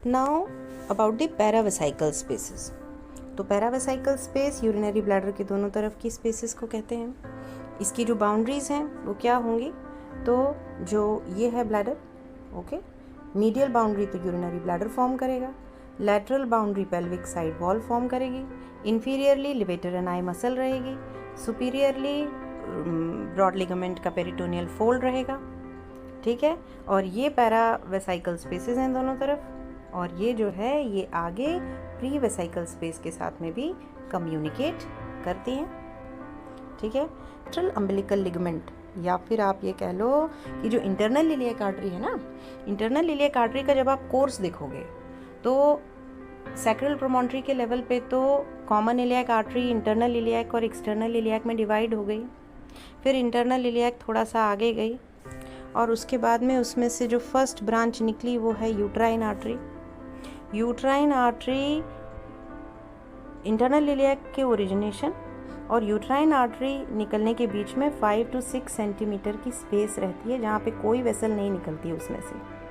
Now about the paravesical spaces. तो paravesical space urinary bladder के दोनों तरफ की स्पेसेस को कहते हैं। इसकी जो बाउंड्रीज हैं वो क्या होंगी, तो जो ये है ब्लैडर, ओके, मीडियल बाउंड्री तो यूरिनरी ब्लैडर फॉर्म करेगा, lateral boundary pelvic side wall form करेगी, इंफीरियरली लिवेटर एनाई मसल रहेगी, सुपीरियरली ब्रॉड लिगामेंट का पेरिटोनियल फोल्ड रहेगा, ठीक है। और ये पैरावेसाइकल स्पेसेस हैं दोनों तरफ, और ये जो है ये आगे प्री वेसाइकल स्पेस के साथ में भी कम्युनिकेट करती हैं, ठीक है। लैटरल अम्बिलिकल लिगामेंट, या फिर आप ये कह लो कि जो इंटरनल इलियक आर्टरी है ना, इंटरनल इलियक आर्टरी का जब आप कोर्स देखोगे तो सैक्रल प्रोमोन्ट्री के लेवल पे तो common iliac artery internal iliac और एक्सटर्नल इलियक में डिवाइड हो गई, फिर इंटरनल इलियक थोड़ा सा आगे गई, और उसके बाद में उसमें से जो फर्स्ट ब्रांच निकली वो है uterine artery. Uterine artery internal iliac के ओरिजिनेशन और यूट्राइन आर्टरी निकलने के बीच में 5 to 6 सेंटीमीटर की स्पेस रहती है, जहाँ पे कोई वेसल नहीं निकलती है उसमें से।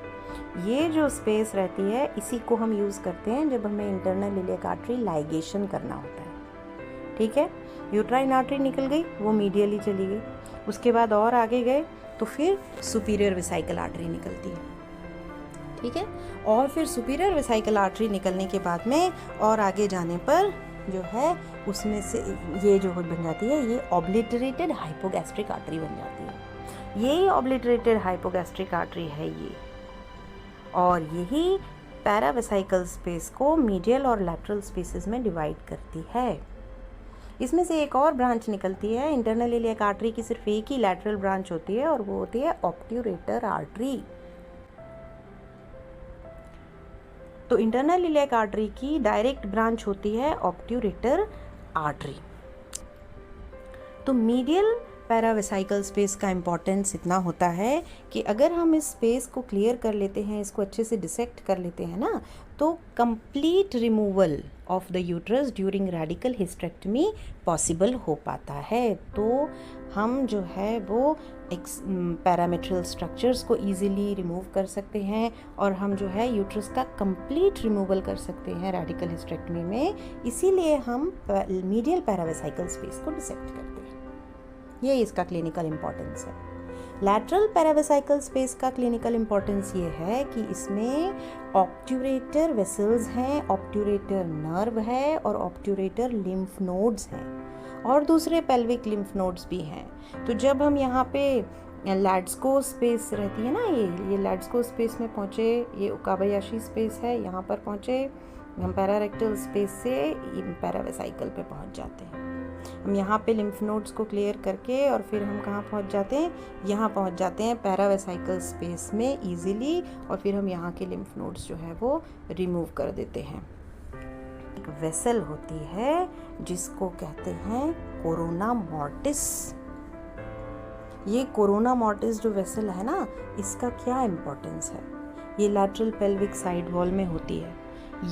ये जो स्पेस रहती है इसी को हम यूज़ करते हैं जब हमें इंटरनल इलियक आर्टरी लाइगेशन करना होता है, ठीक है। यूट्राइन आर्टरी निकल गई, वो मीडियली चली गई, उसके बाद और आगे गए तो फिर सुपीरियर वेसाइकल आर्टरी निकलती है, ठीक है। और फिर सुपीरियर वेसाइकल आर्टरी निकलने के बाद में और आगे जाने पर जो है उसमें से ये जो बन जाती है, ये ऑब्लिटरेटेड हाइपोगैस्ट्रिक आर्टरी बन जाती है। यही ऑब्लिटरेटेड हाइपोगैस्ट्रिक आर्टरी है ये, और यही पैरावेसाइकल स्पेस को मीडियल और लैटरल स्पेसेस में डिवाइड करती है। इसमें से एक और ब्रांच निकलती है, इंटरनल इलियक आर्टरी की सिर्फ एक ही लैटरल ब्रांच होती है और वो होती है ऑब्ट्यूरेटर आर्टरी। तो इंटरनल इलियक आर्टरी की डायरेक्ट ब्रांच होती है ऑब्ट्यूरेटर आर्टरी। तो मीडियल पैरावेसाइकल स्पेस का इम्पॉर्टेंस इतना होता है कि अगर हम इस स्पेस को क्लियर कर लेते हैं, इसको अच्छे से डिसेक्ट कर लेते हैं ना, तो complete removal of the uterus during radical hysterectomy possible हो पाता है। तो हम जो है वो पैरामेट्रियल स्ट्रक्चर्स को इजीली रिमूव कर सकते हैं, और हम जो है यूट्रस का कंप्लीट रिमूवल कर सकते हैं रेडिकल हिस्टेरेक्टमी में। इसीलिए हम मीडियल पैरावेसाइकल स्पेस को डिसेक्ट करते हैं। ये इसका क्लिनिकल इम्पोर्टेंस है। लैटरल पैरावेसाइकल स्पेस का क्लिनिकल इम्पोर्टेंस ये है कि इसमें ऑब्ट्यूरेटर वेसल्स हैं, ऑब्ट्यूरेटर नर्व है और ऑब्ट्यूरेटर लिम्फ नोड्स हैं, और दूसरे पेल्विक लिम्फ नोड्स भी हैं। तो जब हम यहाँ पे लैड्सको स्पेस रहती है ना, ये लैड्सको स्पेस में पहुँचे, ये उकाबायाशी स्पेस है, यहाँ पर पहुँचे हम पैरारेक्टल स्पेस से पैरावेसाइकल पे पहुँच जाते हैं। हम यहाँ पे लिम्फ नोड्स को क्लियर करके और फिर हम कहाँ पहुँच जाते हैं, यहाँ पहुँच जाते हैं पैरावेसाइकल स्पेस में इजीली, और फिर हम यहाँ के लिम्फ नोड्स जो है वो रिमूव कर देते हैं। एक वेसल होती है जिसको कहते हैं कोरोना मॉर्टिस। ये कोरोना मॉर्टिस जो वेसल है ना, इसका क्या इम्पोर्टेंस है, ये लैटरल पेल्विक साइड वॉल में होती है।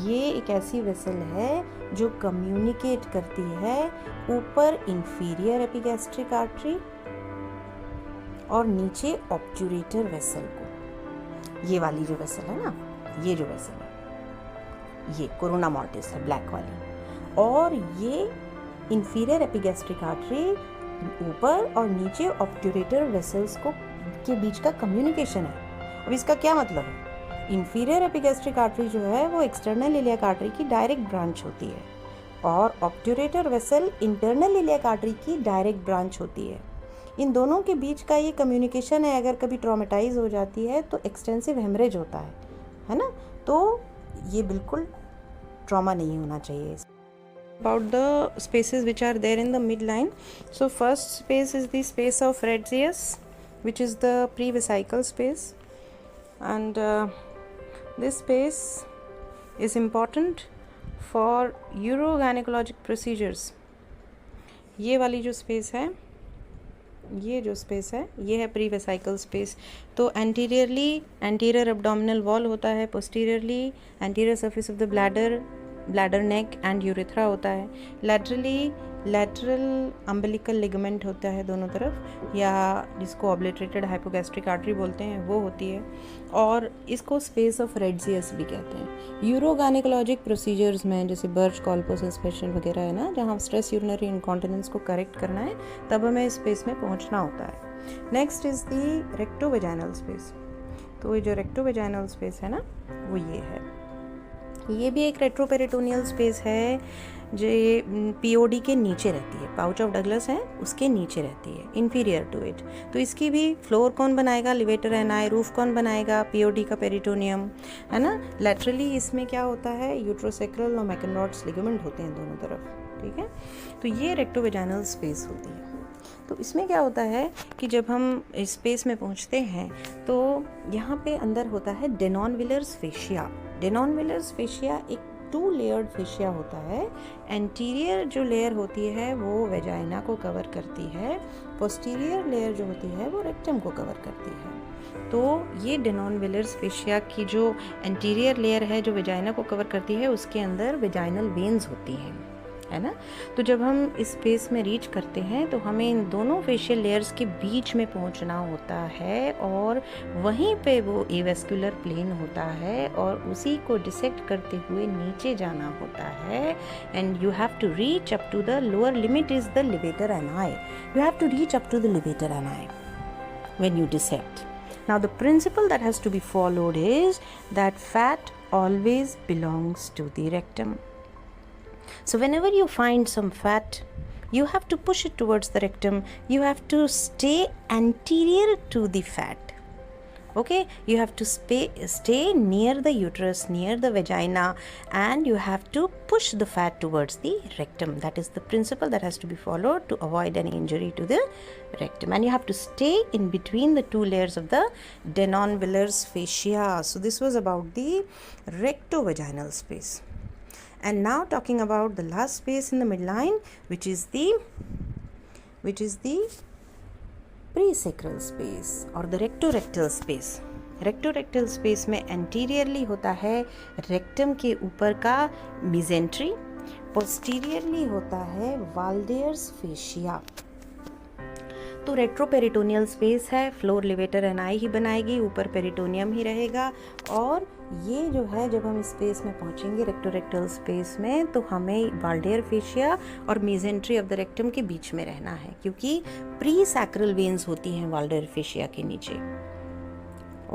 ये एक ऐसी वेसल है जो कम्युनिकेट करती है ऊपर इंफीरियर एपिगैस्ट्रिक आर्टरी और नीचे ऑब्ट्यूरेटर वेसल को। ये वाली जो वेसल है ना, ये जो वेसल है ये कोरोना मॉर्टिस है, ब्लैक वाली, और ये इंफीरियर एपिगैस्ट्रिक आर्टरी ऊपर और नीचे ऑब्ट्यूरेटर वेसल्स को के बीच का कम्युनिकेशन है। अब इसका क्या मतलब है, इंफीरियर एपिगैस्ट्रिक आर्टरी जो है वो एक्सटर्नल इलियक आर्टरी की डायरेक्ट ब्रांच होती है, और obturator vessel internal iliac artery की डायरेक्ट ब्रांच होती है। इन दोनों के बीच का ये कम्युनिकेशन है, अगर कभी ट्रॉमेटाइज हो जाती है तो एक्सटेंसिव हेमरेज होता है ना, तो ये बिल्कुल ट्रॉमा नहीं होना चाहिए। About the spaces which are there in the midline, so first space is the space of Retzius, which is the pre-vesical space, and this space is important for urogynecologic procedures. ये वाली जो space है, ये जो space है, ये है pre vesicle space. तो एंटीरियरली एंटीरियर एब्डोमिनल वॉल होता है, posteriorly anterior surface of the bladder, bladder neck and urethra होता है, लैटरल अम्बिलिकल लिगामेंट होता है दोनों तरफ, या जिसको ऑब्लिटरेटेड हाइपोगैस्ट्रिक आर्टरी बोलते हैं वो होती है, और इसको स्पेस ऑफ रेड्जियस भी कहते हैं। यूरोगाइनेकोलॉजिक प्रोसीजर्स में जैसे बर्च कॉल्पो सस्पेंशन वगैरह है ना, जहाँ स्ट्रेस यूरिनरी इनकॉन्टिनेंस को करेक्ट करना है तब हमें इस स्पेस में पहुँचना होता है। Next is the rectovaginal space. तो ये जो रेक्टोवेजाइनल स्पेस है ना वो ये है, ये भी एक रेट्रोपेरिटोनियल स्पेस है जो पीओडी के नीचे रहती है, पाउच ऑफ डगलस है उसके नीचे रहती है, इंफीरियर टू इट। तो इसकी भी फ्लोर कौन बनाएगा, लिवेटर एनाई, रूफ कौन बनाएगा, पीओडी का पेरिटोनियम, है ना। लैटरली इसमें क्या होता है, यूट्रोसेक्रल और मैकेनरॉड्स लिगामेंट होते हैं दोनों तरफ, ठीक है। तो ये रेक्टोवेजाइनल स्पेस होती है। तो इसमें क्या होता है कि जब हम इस स्पेस में पहुंचते हैं तो यहाँ पे अंदर होता है डेनॉनविलर्स फेशिया। डेनॉनविलर्स फेशिया एक 2 लेयर्ड फेशिया होता है। एंटीरियर जो लेयर होती है वो वेजाइना को कवर करती है, पोस्टीरियर लेयर जो होती है वो रेक्टम को कवर करती है। तो ये डेनॉनविलर्स फेशिया की जो एंटीरियर लेयर है जो वेजाइना को कवर करती है, उसके अंदर वेजाइनल वेन्स होती हैं, है ना। तो जब हम इस स्पेस में रीच करते हैं तो हमें इन दोनों फेशियल लेयर्स के बीच में पहुंचना होता है, और वहीं पे वो एवेस्कुलर प्लेन होता है और उसी को डिसेक्ट करते हुए नीचे जाना होता है। And you have to reach up to the lower limit is the levator ani. You have to reach up to the levator ani when you dissect. Now the principle that has to be followed is that fat always belongs to the rectum. So whenever you find some fat, you have to push it towards the rectum. You have to stay anterior to the fat. Okay, you have to stay near the uterus, near the vagina, and you have to push the fat towards the rectum. That is the principle that has to be followed to avoid any injury to the rectum. And you have to stay in between the 2 layers of the Denonvillers fascia. So this was about the rectovaginal space. And now talking about the last space in the midline, which is the presacral space और the retrorectal space. Retrorectal space में anteriorly होता है rectum के ऊपर का mesentery, posteriorly होता है वाल्डेयर्स fascia. तो रेट्रोपेरिटोनियल स्पेस है, फ्लोर लिवेटर एनाई ही बनाएगी, ऊपर पेरिटोनियम ही रहेगा। और ये जो है जब हम इस स्पेस में पहुंचेंगे रेक्टोरेक्टल स्पेस में, तो हमें वाल्डेयर फेशिया और मेजेंट्री ऑफ द रेक्टम के बीच में रहना है, क्योंकि प्री सैक्रल वेन्स होती हैं वाल्डेयर फेशिया के नीचे,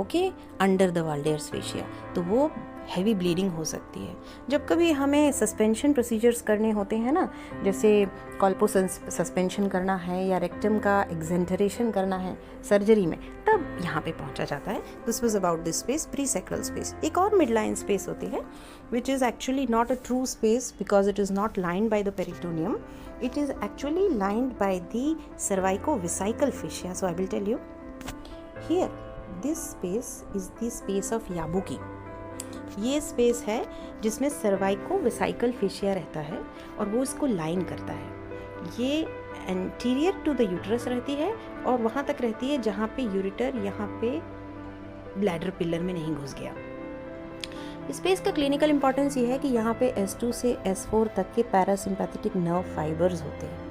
ओके, अंडर द वाल्डेयर्स फेशिया। तो वो हैवी ब्लीडिंग हो सकती है। जब कभी हमें सस्पेंशन प्रोसीजर्स करने होते हैं ना, जैसे कॉल्पो सस्पेंशन करना है या रेक्टम का एक्सेंटरेशन करना है सर्जरी में, तब यहाँ पे पहुँचा जाता है। This was about this space, presacral space. एक और मिड लाइन स्पेस होती है which is actually not a true space because it is not lined by the peritoneum, it is actually lined by the cervicovesical fascia. So I will tell you here, this space is the space of Yabuki. ये space है जिसमें सर्वाइकोविसाइकल fascia रहता है और वो इसको line करता है। ये एंटीरियर टू द यूट्रस रहती है और वहाँ तक रहती है जहाँ पे यूरिटर यहाँ पे ब्लैडर पिलर में नहीं घुस गया। इस स्पेस का क्लिनिकल इंपॉर्टेंस ये है कि यहाँ पे S2 से S4 तक के पैरासिम्पैथेटिक नर्व फाइबर्स होते हैं,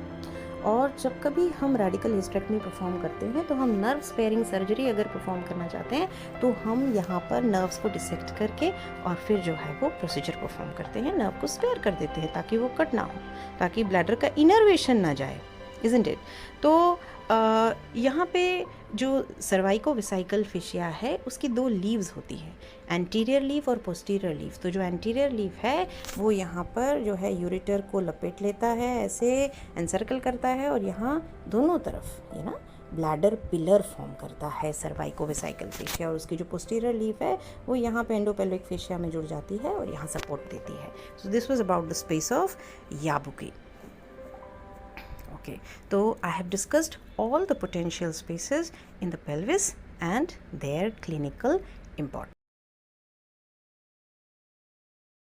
और जब कभी हम रेडिकल हिस्टेक्टमी परफॉर्म करते हैं तो हम नर्व स्पेयरिंग सर्जरी अगर परफॉर्म करना चाहते हैं तो हम यहाँ पर नर्व्स को डिसेक्ट करके और फिर जो है वो प्रोसीजर परफॉर्म करते हैं, नर्व को स्पेयर कर देते हैं ताकि वो कट ना हो, ताकि ब्लैडर का इनर्वेशन ना जाए, इजंट इट। तो यहाँ पे जो सर्वाइकोविसाइकल फेशिया है उसकी 2 लीव्स होती हैं, एंटीरियर लीफ और पोस्टीरियर लीफ। तो जो एंटीरियर लीफ है वो यहाँ पर जो है यूरिटर को लपेट लेता है, ऐसे एनसर्कल करता है, और यहाँ दोनों तरफ ये ना ब्लैडर पिलर फॉर्म करता है सर्वाइकोविसाइकल फेशिया, और उसकी जो पोस्टीरियर लीफ है वो यहाँ पे एंडोपेल्विक फेशिया में जुड़ जाती है और यहाँ सपोर्ट देती है। So this was about the space of Yabuki. Okay, so I have discussed all the potential spaces in the pelvis and their clinical importance.